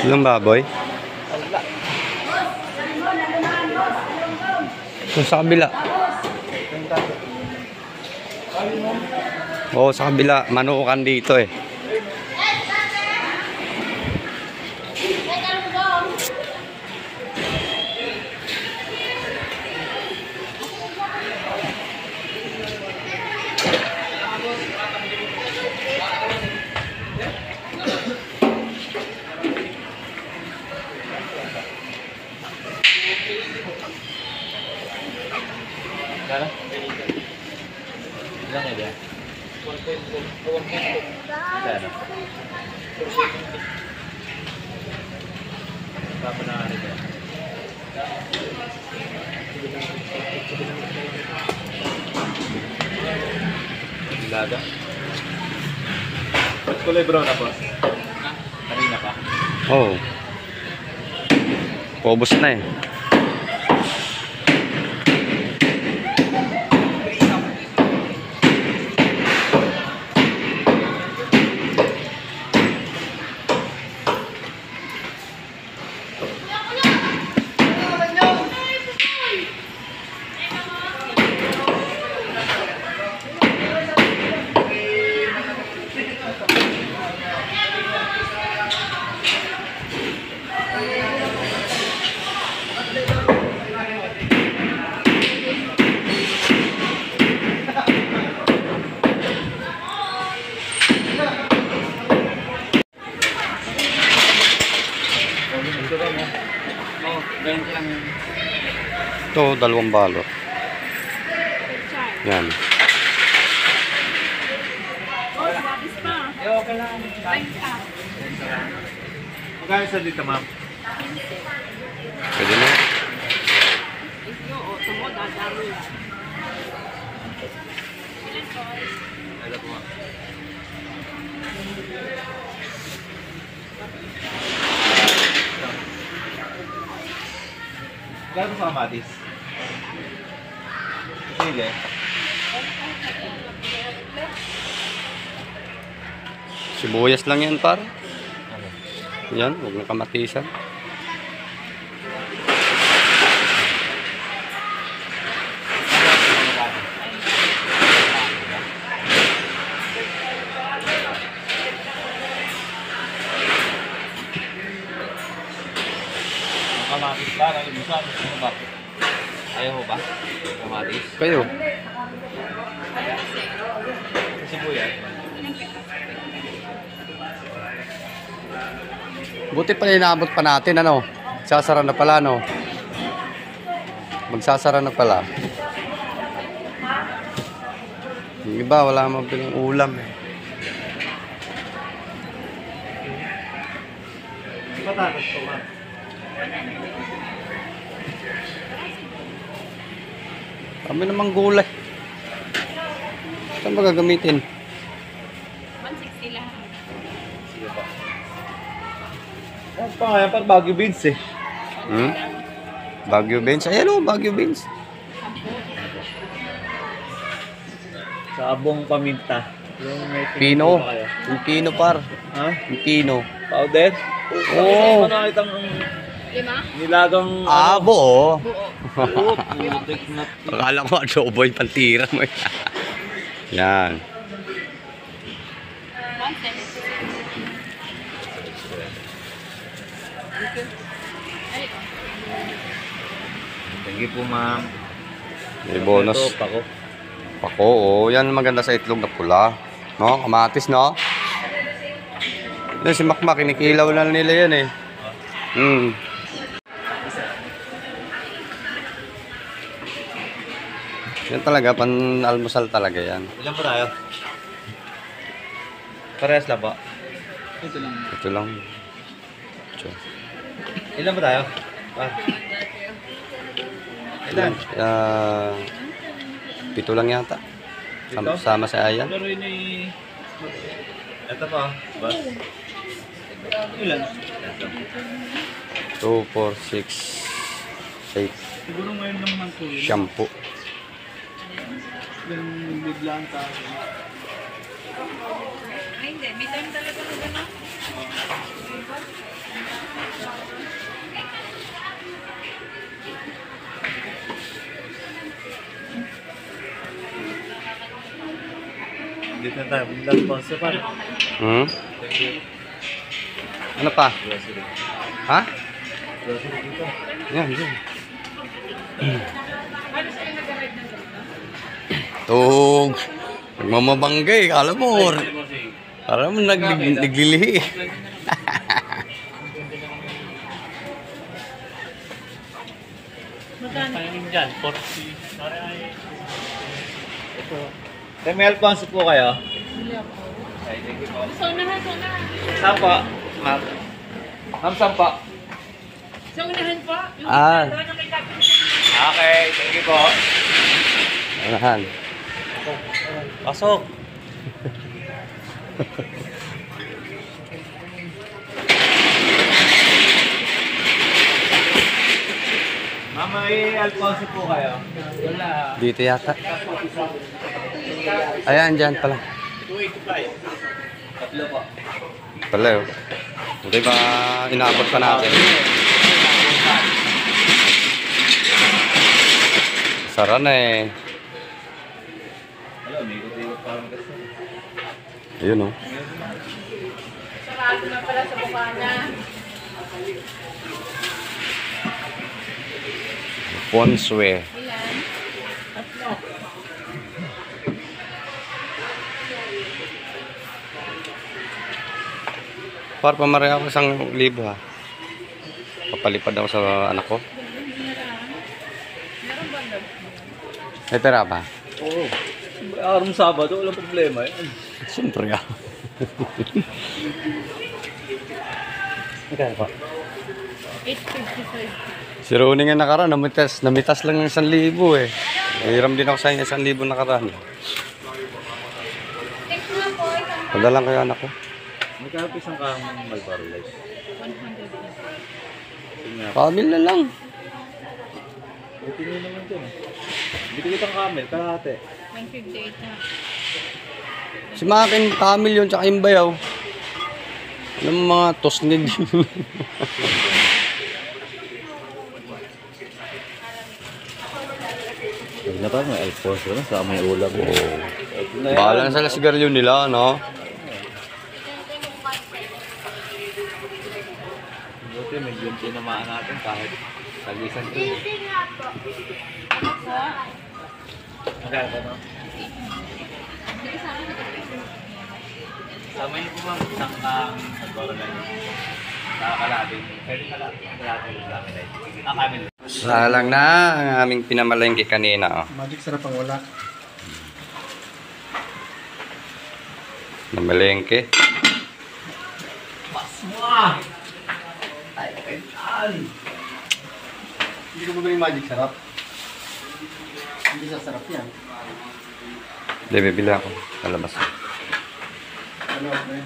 Ilang baboy? Kung sa kabila. Oo, sa kabila. Manukan dito eh. Ilan na ba? Ilan? Tama na nga rin. Ilaga. Ba't kulay brown na po? Kanina pa? Oo. Paubos na eh. Ito, 2 balot. Yan. Magkano sa dito, ma'am? Pwede na. Ito po, ma'am. Gano'n sa kamatis? Sili? Sibuyas lang yan, par. Ano? Yan, huwag na kamatisan. Kamatis ba? Ano ba? Ano ba? Ayaw mo ba? Kamatis? Kayo. Kasi po yan. Buti pala inaabot pa natin, ano? Sasara na pala, no? Magsasara na pala. Yung iba, wala mabilang ulam, eh. Patatas po, ma'am. Kami namang gulay. Saan ba gagamitin? 160 lang. Sige pa. Ano pa nga yan? Parang Baguio beans eh. Hmm? Baguio beans. Ayan o, Baguio beans. Sabong paminta. Yung may Pino. pa kayo. Yung pino, par. Ha? Yung pino. Powder? Oo. Ano itang 5? nilagang... Abo, oh. Buo. Oh, putik na. Akala ko adobo yung pantira mo. Yan. 170. Thank you po, ma'am. May bonus. Ito, pako. Pako, oh. Yan maganda sa itlog na pula. No? Kamatis, no? Yan si Makmak, kinikilaw na nila yan eh. Hmm. Yan talaga, pan-almusal talaga yan. Ilan po tayo? Parehas lang po. Ito lang. Ito lang. Ito. Ilan po tayo? Ilan? 7 lang yata. Dito? Sama sa Ayan. Pero yun ay... Ito pa. Bas. Ilan? Ito. 2, 4, 6, 8. Siguro ngayon lang man po yun. Shampoo. Yung biglaan tayo. Ay, hindi. May time talaga na gano'n. Dito na tayo. Nag-sponsor pa. Hmm? Thank you. Ano pa? Grocery. Ha? Grocery dito. Yan, yan. Tug. Nagmamabanggay. Kala mo. Kala mo naglilihi. Magkano dyan? 40. Sorry ay. Ito. May Alfonso po kayo? Ay, thank you po. So, unahan, so unahan. Sampa. Ma'am. Ma'am, sampa. So, unahan po. Yung Ah. doon ang may kapit. Okay, thank you po. Anahan. Pasok. Ma'am, may Alfonso po kayo? Wala. Dito yata. Ayan, dyan pala. 285. Tatlo po. Pala yun. Hindi ba inaabot pa natin? Sara na eh. Wala, may ikot-ikot pa kami kasi. Ayun oh. Sarado na pala sa bukana. Ponswe. Ilan? Tatlo. Par, pamaray ako 1,000 ha. Papalipad ako sa anak ko. Meron ba daw? May pera ba? Oo. Araw Sabado, walang problema yan. Siyempre ah. Magkano pa? 855. Si Ronnie nga nakaraan, namitas lang ng 1,000 eh. Hiram din ako sa inyo 1,000 nakaraan. Thanks na po. Padalang kayo anak ko. Magkano po isang kamang malbarulay? 100. Sige nga. Kamil na lang. Buti nyo naman dyan eh. Hindi kitang kamel, kalahati. 158 na. Si Makin, kamil yun, tsaka yung bayaw. Alam mo mga tosnig. Huwag na pa, may Alfonso na sa may ulam. Bahala na sa sigarilyo nila, no? Buti, may yung tinamaan natin kahit tagisan ko. Magkano pa no? Sige sa akin. Sama niyo po ma'am, isang nagbarulay. Nakakalating. Pwede kalating lang nila. Kamel. Salang na ang aming pinamalengke kanina, oh. Magic sarap ang wala. Namalengke. Pasma! Ay, kailan? Hindi ko ba yung magic sarap? Hindi sa sarap yan. Hindi, bibili ako. Sa labas. Ano, okay?